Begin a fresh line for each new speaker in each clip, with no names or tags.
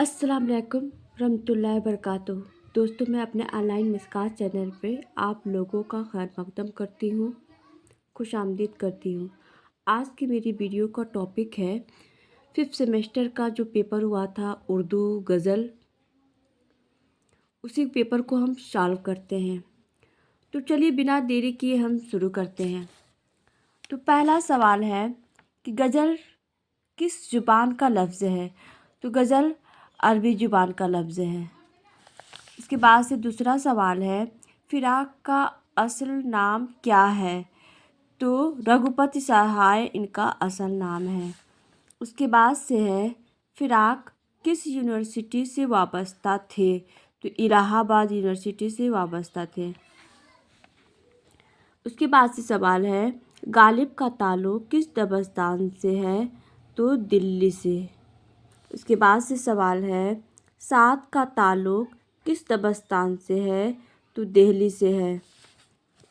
अस्सलाम वालेकुम रहमतुल्लाहि वबरकातुहू। दोस्तों, मैं अपने ऑनलाइन मिसकात चैनल पे आप लोगों का खैर मकदम करती हूँ, खुश आमदीद करती हूँ। आज की मेरी वीडियो का टॉपिक है 5th सेमेस्टर का जो पेपर हुआ था उर्दू गज़ल, उसी पेपर को हम सॉल्व करते हैं। तो चलिए बिना देरी किए हम शुरू करते हैं। तो पहला सवाल है कि गज़ल किस ज़ुबान का लफ्ज़ है। तो गज़ल अरबी ज़ुबान का लफ्ज़ है। इसके बाद से दूसरा सवाल है फ़िराक का असल नाम क्या है। तो रघुपति सहाय इनका असल नाम है। उसके बाद से है फ़िराक किस यूनिवर्सिटी से वाबस्ता थे। तो इलाहाबाद यूनिवर्सिटी से वाबस्ता थे। उसके बाद से सवाल है गालिब का ताल्लुक़ किस दबस्तान से है। तो दिल्ली से। उसके बाद से सवाल है साद का ताल्लुक़ किस दबस्तान से है। तो दिल्ली से है।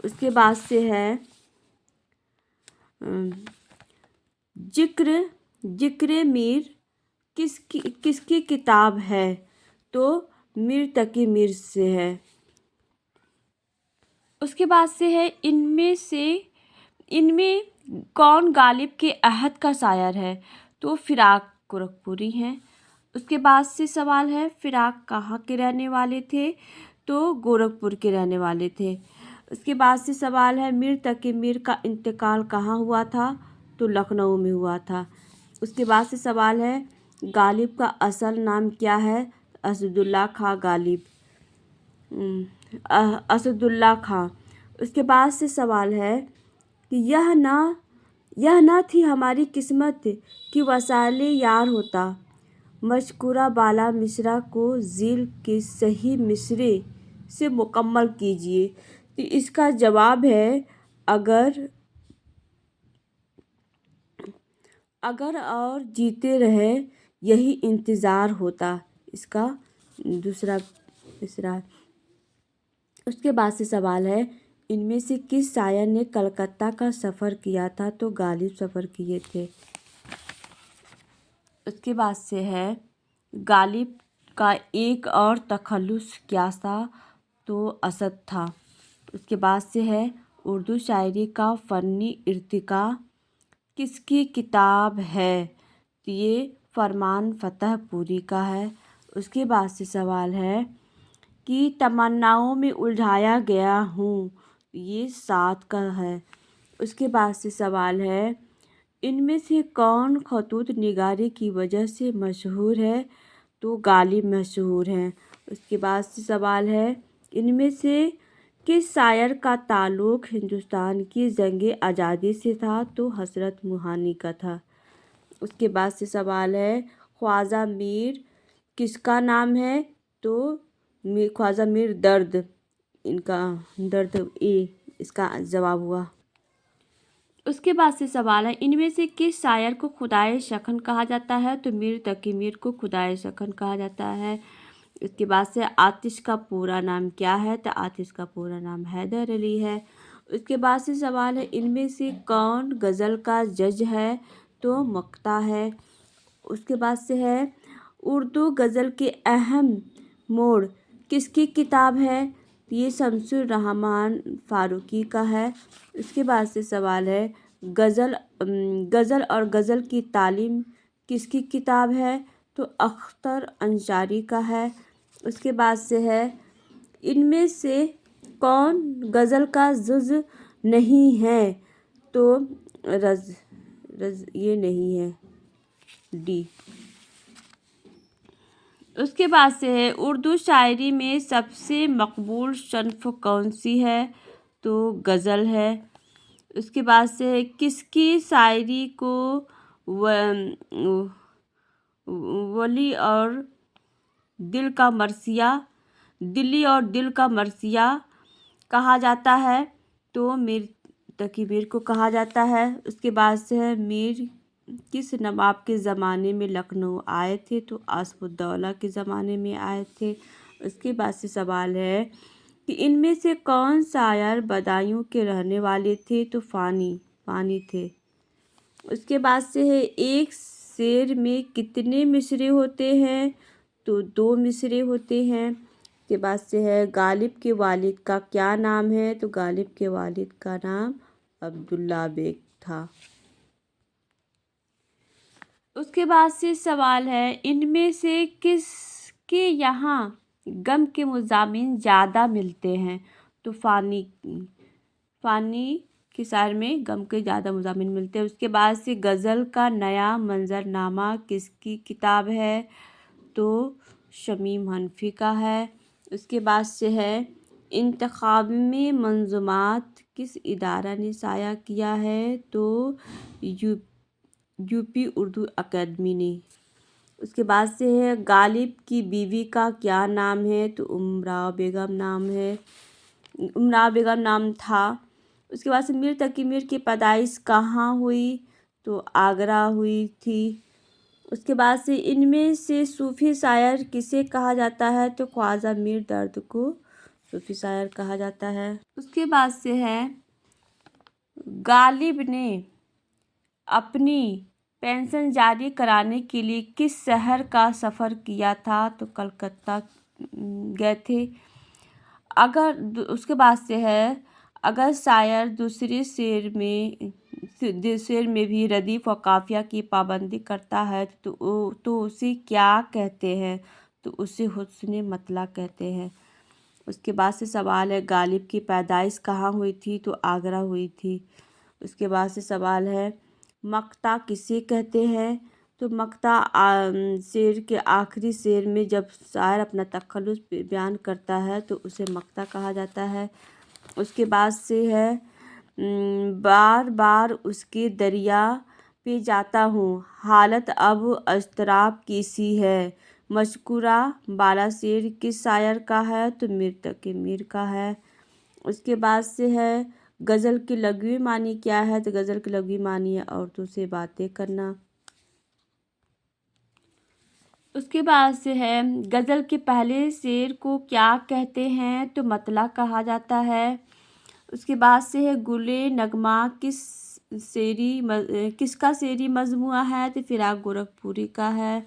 उसके बाद से है जिक्र मीर किसकी किताब है। तो मीर तकी मीर से है। उसके बाद से है इनमें कौन गालिब के अहद का शायर है। तो फ़िराक गोरखपुरी हैं। उसके बाद से सवाल है फ़िराक कहाँ के रहने वाले थे। तो गोरखपुर के रहने वाले थे। उसके बाद से सवाल है मीर तकी मीर का इंतकाल कहाँ हुआ था। तो लखनऊ में हुआ था। उसके बाद से सवाल है गालिब का असल नाम क्या है। असदुल्ला खां गालिब, असदुल्ला खां। उसके बाद से सवाल है कि यह ना थी हमारी किस्मत कि वसाले यार होता। मशकूरा बाला मिसरा को झील के सही मिसरे से मुकम्मल कीजिए। तो इसका जवाब है अगर और जीते रहे यही इंतज़ार होता। इसका दूसरा मिसरा। उसके बाद से सवाल है इनमें से किस शायर ने कलकत्ता का सफ़र किया था। तो गालिब सफ़र किए थे। उसके बाद से है गालिब का एक और तखल्लुस क्या था। तो असद था। उसके बाद से है उर्दू शायरी का फ़नी इर्तिका किसकी किताब है। तो ये फरमान फ़तेहपुरी का है। उसके बाद से सवाल है कि तमन्नाओं में उलझाया गया हूँ। ये सात का है। उसके बाद से सवाल है इनमें से कौन खतूत निगारी की वजह से मशहूर है। तो गालिब मशहूर हैं। उसके बाद से सवाल है इनमें से किस शायर का ताल्लुक़ हिंदुस्तान की जंग आज़ादी से था। तो हज़रत मुहानी का था। उसके बाद से सवाल है ख्वाजा मीर किसका नाम है। तो ख्वाजा मीर दर्द, इनका दर्द इसका जवाब हुआ। उसके बाद से सवाल है इनमें से किस शायर को खुदाए शखन कहा जाता है। तो मीर तकी मीर को खुदाए शखन कहा जाता है। इसके बाद से आतिश का पूरा नाम क्या है। तो आतिश का पूरा नाम हैदर अली है। उसके बाद से सवाल है इनमें से कौन गज़ल का जज है। तो मक्ता है। उसके बाद से है उर्दू गज़ल के अहम मोड़ किसकी किताब है। ये शमसुर रहमान फ़ारूकी का है। इसके बाद से सवाल है गज़ल और गज़ल की तालीम किसकी किताब है। तो अख्तर अंसारी का है। उसके बाद से है इनमें से कौन गज़ल का जुज़ नहीं है। तो रज़ ये नहीं है, डी। उसके बाद से है उर्दू शायरी में सबसे मकबूल सन्फ़ कौन सी है। तो गज़ल है। उसके बाद से है किसकी शायरी को दिल्ली और दिल का मरसिया कहा जाता है। तो मीर तकी मीर को कहा जाता है। उसके बाद से है मीर किस नवाब के ज़माने में लखनऊ आए थे। तो आसफुद्दौला के ज़माने में आए थे। उसके बाद से सवाल है कि इनमें से कौन शायर बदायूं के रहने वाले थे। तो फ़ानी थे। उसके बाद से है एक शेर में कितने मिसरे होते हैं। تو 2 مصرے ہوتے ہیں۔ اس کے بعد سے ہے غالب کے والد کا کیا نام ہے؟ تو غالب کے والد کا نام عبداللہ بیگ تھا۔ اس کے بعد سے سوال ہے ان میں سے کس کے یہاں غم کے مضامین زیادہ ملتے ہیں؟ تو فانی کے شاعر میں غم کے زیادہ مضامین ملتے ہیں۔ اس کے بعد سے غزل کا نیا منظرنامہ کس کی کتاب ہے؟ تو شمیم حنفی کا ہے۔ اس کے بعد سے ہے انتخابی منظومات کس ادارہ نے شائع کیا ہے؟ تو یوپی اردو اکیڈمی نے۔ اس کے بعد سے ہے غالب کی بیوی کا کیا نام ہے؟ تو امراؤ بیگم نام تھا۔ اس کے بعد سے میر تقی میر کی پیدائش کہاں ہوئی؟ تو آگرہ ہوئی تھی۔ اس کے بعد سے ان میں سے صوفی شاعر کسے کہا جاتا ہے؟ تو خواجہ میر درد کو صوفی شاعر کہا جاتا ہے۔ اس کے بعد سے ہے غالب نے اپنی پنشن جاری کرانے کے لیے کس شہر کا سفر کیا تھا؟ تو کلکتہ گئے تھے۔ اس کے بعد سے ہے اگر شاعر دوسرے شعر میں بھی ردیف و قافیہ کی پابندی کرتا ہے تو اسے کیا کہتے ہیں؟ تو اسے حسن مطلع کہتے ہیں۔ اس کے بعد سے سوال ہے غالب کی پیدائش کہاں ہوئی تھی؟ تو آگرہ ہوئی تھی۔ اس کے بعد سے سوال ہے مقطع کسے کہتے ہیں؟ تو مقطع شعر کے آخری شعر میں جب شاعر اپنا تخلص بیان کرتا ہے تو اسے مقطع کہا جاتا ہے۔ اس کے بعد سے ہے بار بار اس کے دریا پہ جاتا ہوں حالت اب اضطراب کی سی ہے۔ مذکورہ بالا شعر کس شاعر کا ہے؟ تو میر تقی میر کا ہے۔ اس کے بعد سے ہے غزل کے لغوی معنی کیا ہے؟ تو غزل کے لغوی معنی ہے عورتوں سے باتیں کرنا۔ اس کے بعد سے ہے غزل کے پہلے شعر کو کیا کہتے ہیں؟ تو مطلع کہا جاتا ہے۔ اس کے بعد سے ہے گل نغمہ کس کا شعری مجموعہ ہے؟ تو فراق گورکھپوری کا ہے۔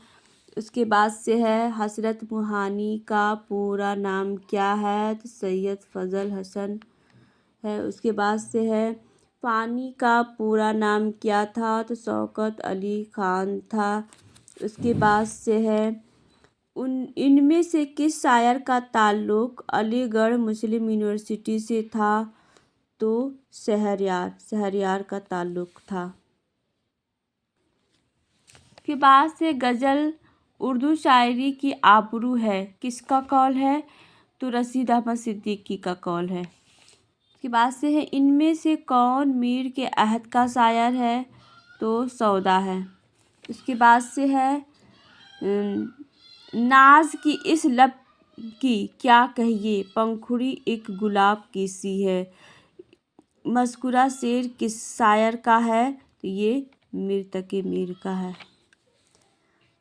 اس کے بعد سے ہے حسرت موہانی کا پورا نام کیا ہے؟ تو سید فضل حسن ہے۔ اس کے بعد سے ہے فانی کا پورا نام کیا تھا؟ تو شوکت علی خان تھا۔ اس کے بعد سے ہے ان میں سے کس شاعر کا تعلق علی گڑھ مسلم یونیورسٹی سے تھا؟ تو شہریار کا تعلق تھا۔ کے بعد سے غزل اردو شاعری کی آبرو ہے کس کا قول ہے؟ تو رشید احمد صدیقی کا قول ہے۔ اس کے بعد سے ہے ان میں سے کون میر کے عہد کا شاعر ہے؟ تو سودا ہے۔ اس کے بعد سے ہے ناز کی اس لب کی کیا کہیے پنکھڑی ایک گلاب کی سی ہے۔ مذکورہ شعر کس شاعر کا ہے؟ تو یہ میر تقی میر کا ہے۔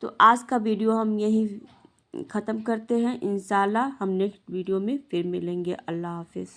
تو آج کا ویڈیو ہم یہیں ختم کرتے ہیں۔ انشاءاللہ ہم نیکسٹ ویڈیو میں پھر ملیں گے۔ اللہ حافظ۔